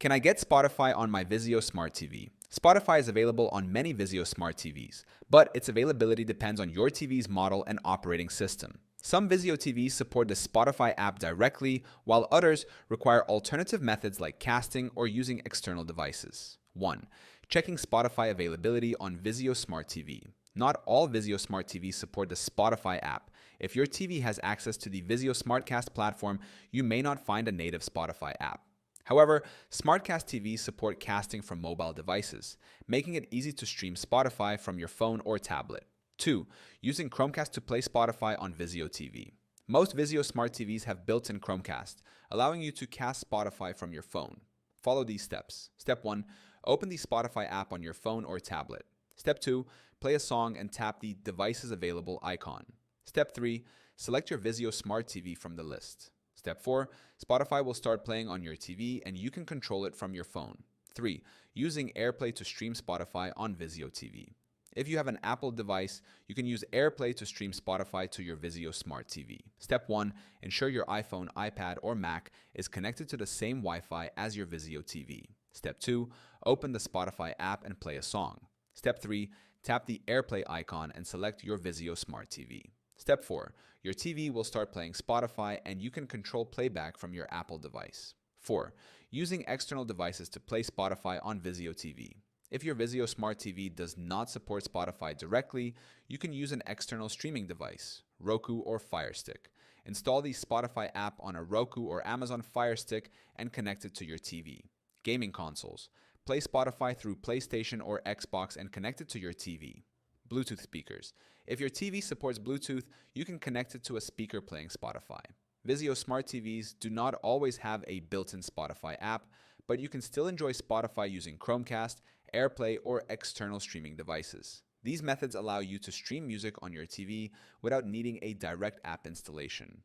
Can I get Spotify on my Vizio Smart TV? Spotify is available on many Vizio Smart TVs, but its availability depends on your TV's model and operating system. Some Vizio TVs support the Spotify app directly, while others require alternative methods like casting or using external devices. 1. Checking Spotify availability on Vizio Smart TV. Not all Vizio Smart TVs support the Spotify app. If your TV has access to the Vizio SmartCast platform, you may not find a native Spotify app. However, SmartCast TVs support casting from mobile devices, making it easy to stream Spotify from your phone or tablet. 2. Using Chromecast to play Spotify on Vizio TV. Most Vizio Smart TVs have built-in Chromecast, allowing you to cast Spotify from your phone. Follow these steps. Step 1. Open the Spotify app on your phone or tablet. Step 2. Play a song and tap the Devices Available icon. Step 3. Select your Vizio Smart TV from the list. Step 4. Spotify will start playing on your TV and you can control it from your phone. 3. Using AirPlay to stream Spotify on Vizio TV. If you have an Apple device, you can use AirPlay to stream Spotify to your Vizio Smart TV. Step 1. Ensure your iPhone, iPad, or Mac is connected to the same Wi-Fi as your Vizio TV. Step 2. Open the Spotify app and play a song. Step 3. Tap the AirPlay icon and select your Vizio Smart TV. Step 4. Your TV will start playing Spotify and you can control playback from your Apple device. 4. Using external devices to play Spotify on Vizio TV. If your Vizio Smart TV does not support Spotify directly, you can use an external streaming device, Roku or Fire Stick. Install the Spotify app on a Roku or Amazon Fire Stick and connect it to your TV. Gaming consoles. Play Spotify through PlayStation or Xbox and connect it to your TV. Bluetooth speakers. If your TV supports Bluetooth, you can connect it to a speaker playing Spotify. Vizio Smart TVs do not always have a built-in Spotify app, but you can still enjoy Spotify using Chromecast, AirPlay, or external streaming devices. These methods allow you to stream music on your TV without needing a direct app installation.